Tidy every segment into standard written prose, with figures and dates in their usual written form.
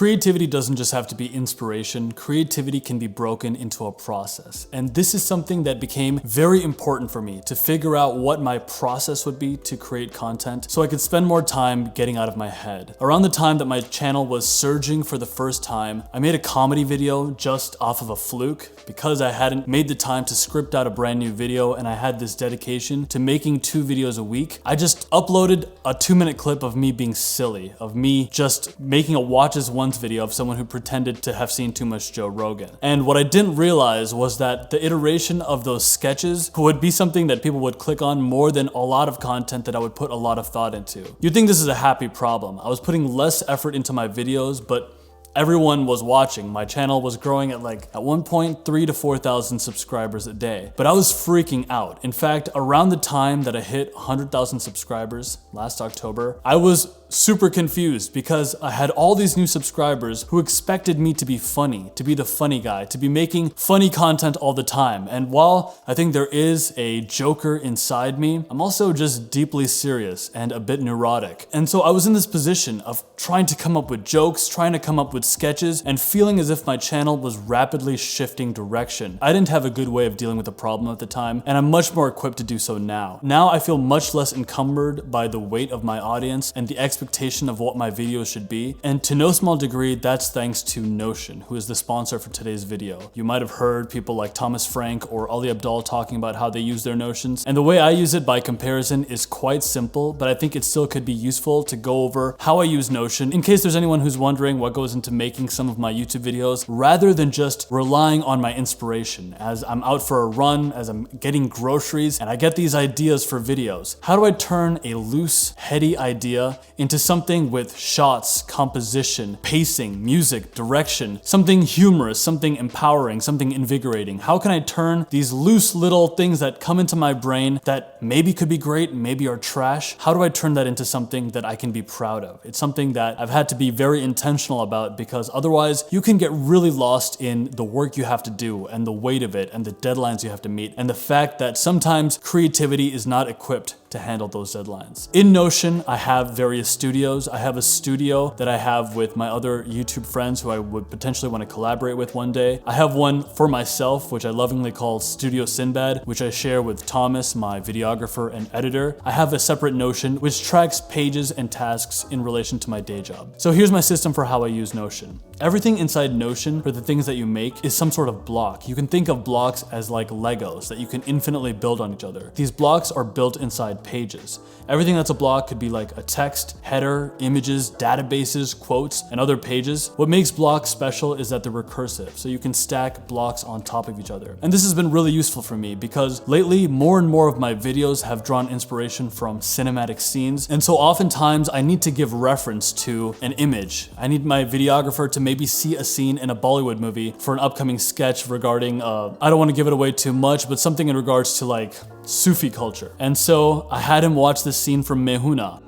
creativity doesn't just have to be inspiration. Creativity can be broken into a process. And this is something that became very important for me to figure out what my process would be to create content so I could spend more time getting out of my head. Around the time that my channel was surging for the first time, I made a comedy video just off of a fluke because I hadn't made the time to script out a brand new video and I had this dedication to making 2 videos a week. I just uploaded a 2-minute clip of me being silly, of me just making a watch as once video of someone who pretended to have seen too much Joe Rogan. And what I didn't realize was that the iteration of those sketches would be something that people would click on more than a lot of content that I would put a lot of thought into. You'd think this is a happy problem. I was putting less effort into my videos, but everyone was watching. My channel was growing at one point 3,000 to 4,000 subscribers a day. But I was freaking out. In fact, around the time that I hit 100,000 subscribers last October, I was super confused because I had all these new subscribers who expected me to be funny, to be the funny guy, to be making funny content all the time. And while I think there is a joker inside me, I'm also just deeply serious and a bit neurotic. And so I was in this position of trying to come up with jokes, trying to come up with sketches, and feeling as if my channel was rapidly shifting direction. I didn't have a good way of dealing with the problem at the time, and I'm much more equipped to do so now. Now I feel much less encumbered by the weight of my audience and the expectation of what my videos should be, and to no small degree, that's thanks to Notion, who is the sponsor for today's video. You might have heard people like Thomas Frank or Ali Abdaal talking about how they use their Notions, and the way I use it by comparison is quite simple, but I think it still could be useful to go over how I use Notion in case there's anyone who's wondering what goes into making some of my YouTube videos, rather than just relying on my inspiration. As I'm out for a run, as I'm getting groceries, and I get these ideas for videos. How do I turn a loose, heady idea into something with shots, composition, pacing, music, direction, something humorous, something empowering, something invigorating? How can I turn these loose little things that come into my brain that maybe could be great, maybe are trash? How do I turn that into something that I can be proud of? It's something that I've had to be very intentional about because otherwise you can get really lost in the work you have to do and the weight of it and the deadlines you have to meet and the fact that sometimes creativity is not equipped to handle those deadlines. In Notion, I have various studios. I have a studio that I have with my other YouTube friends who I would potentially want to collaborate with one day. I have one for myself, which I lovingly call Studio Sinbad, which I share with Thomas, my videographer and editor. I have a separate Notion, which tracks pages and tasks in relation to my day job. So here's my system for how I use Notion. Everything inside Notion for the things that you make is some sort of block. You can think of blocks as like Legos that you can infinitely build on each other. These blocks are built inside pages. Everything that's a block could be like a text, header, images, databases, quotes, and other pages. What makes blocks special is that they're recursive, so you can stack blocks on top of each other. And this has been really useful for me because lately more and more of my videos have drawn inspiration from cinematic scenes, and so oftentimes I need to give reference to an image. I need my videographer to maybe see a scene in a Bollywood movie for an upcoming sketch regarding, I don't want to give it away too much, but something in regards to like Sufi culture. And so I had him watch this scene from Mehuna.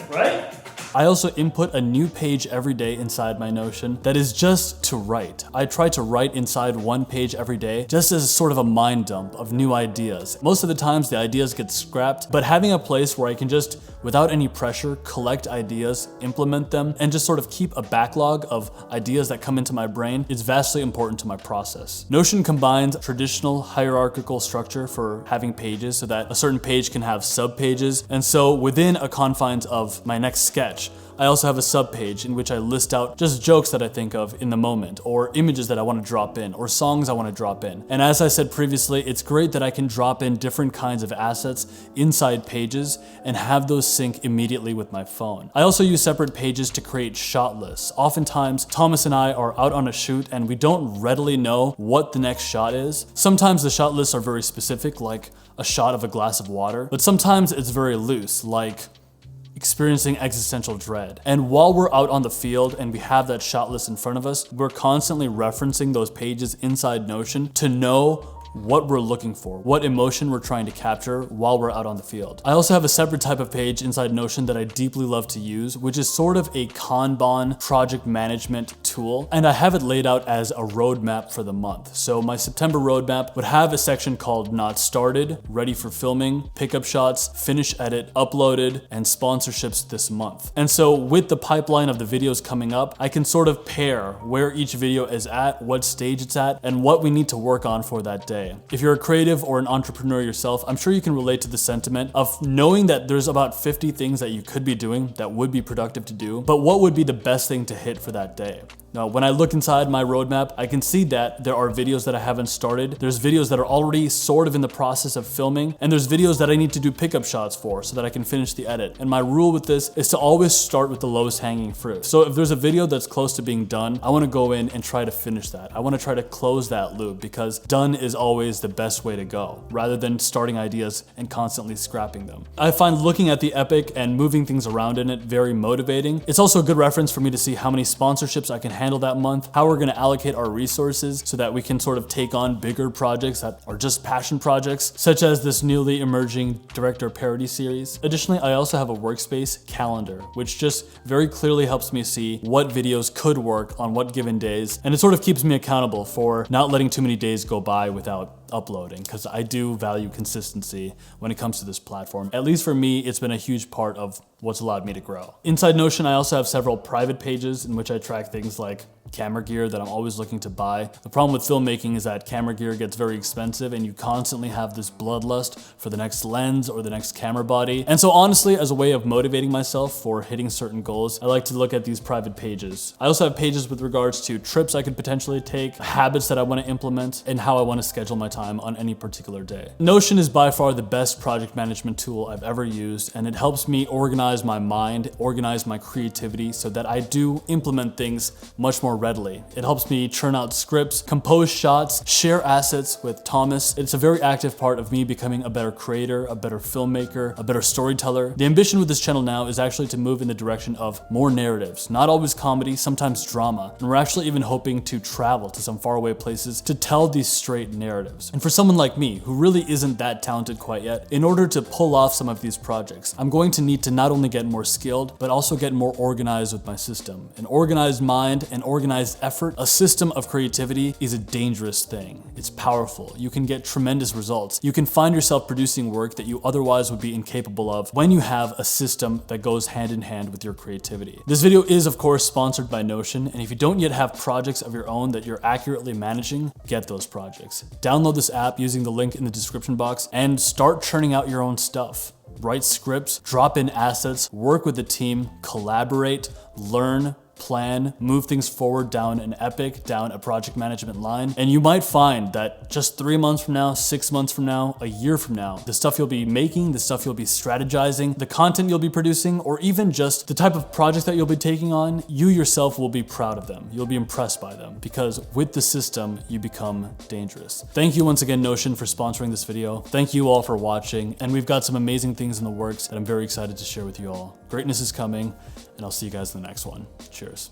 Right? I also input a new page every day inside my Notion that is just to write. I try to write inside one page every day just as sort of a mind dump of new ideas. Most of the times the ideas get scrapped, but having a place where I can just, without any pressure, collect ideas, implement them, and just sort of keep a backlog of ideas that come into my brain is vastly important to my process. Notion combines traditional hierarchical structure for having pages so that a certain page can have sub-pages, and so within a confines of my next sketch, I also have a subpage in which I list out just jokes that I think of in the moment, or images that I want to drop in, or songs I want to drop in. And as I said previously, it's great that I can drop in different kinds of assets inside pages and have those sync immediately with my phone. I also use separate pages to create shot lists. Oftentimes, Thomas and I are out on a shoot and we don't readily know what the next shot is. Sometimes the shot lists are very specific, like a shot of a glass of water, but sometimes it's very loose, like experiencing existential dread. And while we're out on the field and we have that shot list in front of us, we're constantly referencing those pages inside Notion to know what we're looking for, what emotion we're trying to capture while we're out on the field. I also have a separate type of page inside Notion that I deeply love to use, which is sort of a Kanban project management tool. And I have it laid out as a roadmap for the month. So my September roadmap would have a section called Not Started, Ready for Filming, Pickup Shots, Finish Edit, Uploaded, and Sponsorships this month. And so with the pipeline of the videos coming up, I can sort of pair where each video is at, what stage it's at, and what we need to work on for that day. If you're a creative or an entrepreneur yourself, I'm sure you can relate to the sentiment of knowing that there's about 50 things that you could be doing that would be productive to do, but what would be the best thing to hit for that day? Now, when I look inside my roadmap, I can see that there are videos that I haven't started. There's videos that are already sort of in the process of filming, and there's videos that I need to do pickup shots for so that I can finish the edit. And my rule with this is to always start with the lowest hanging fruit. So if there's a video that's close to being done, I want to go in and try to finish that. I want to try to close that loop because done is always the best way to go, rather than starting ideas and constantly scrapping them. I find looking at the epic and moving things around in it very motivating. It's also a good reference for me to see how many sponsorships I can handle that month, how we're going to allocate our resources so that we can sort of take on bigger projects that are just passion projects, such as this newly emerging director parody series. Additionally, I also have a Workspace Calendar, which just very clearly helps me see what videos could work on what given days, and it sort of keeps me accountable for not letting too many days go by without uploading, because I do value consistency when it comes to this platform. At least for me, it's been a huge part of what's allowed me to grow. Inside Notion, I also have several private pages in which I track things like camera gear that I'm always looking to buy. The problem with filmmaking is that camera gear gets very expensive and you constantly have this bloodlust for the next lens or the next camera body. And so honestly, as a way of motivating myself for hitting certain goals, I like to look at these private pages. I also have pages with regards to trips I could potentially take, habits that I want to implement, and how I want to schedule my time on any particular day. Notion is by far the best project management tool I've ever used, and it helps me organize my mind, organize my creativity so that I do implement things much more readily. It helps me churn out scripts, compose shots, share assets with Thomas. It's a very active part of me becoming a better creator, a better filmmaker, a better storyteller. The ambition with this channel now is actually to move in the direction of more narratives, not always comedy, sometimes drama. And we're actually even hoping to travel to some faraway places to tell these straight narratives. And for someone like me, who really isn't that talented quite yet, in order to pull off some of these projects, I'm going to need to not only get more skilled, but also get more organized with my system. An organized mind, an organized effort, a system of creativity is a dangerous thing. It's powerful. You can get tremendous results. You can find yourself producing work that you otherwise would be incapable of when you have a system that goes hand in hand with your creativity. This video is, of course, sponsored by Notion, and if you don't yet have projects of your own that you're accurately managing, get those projects. Download this app using the link in the description box and start churning out your own stuff. Write scripts, drop in assets, work with the team, collaborate, learn, plan, move things forward down an epic, down a project management line. And you might find that just 3 months from now, 6 months from now, a year from now, the stuff you'll be making, the stuff you'll be strategizing, the content you'll be producing, or even just the type of project that you'll be taking on, you yourself will be proud of them. You'll be impressed by them because with the system, you become dangerous. Thank you once again, Notion, for sponsoring this video. Thank you all for watching. And we've got some amazing things in the works that I'm very excited to share with you all. Greatness is coming, and I'll see you guys in the next one. Cheers.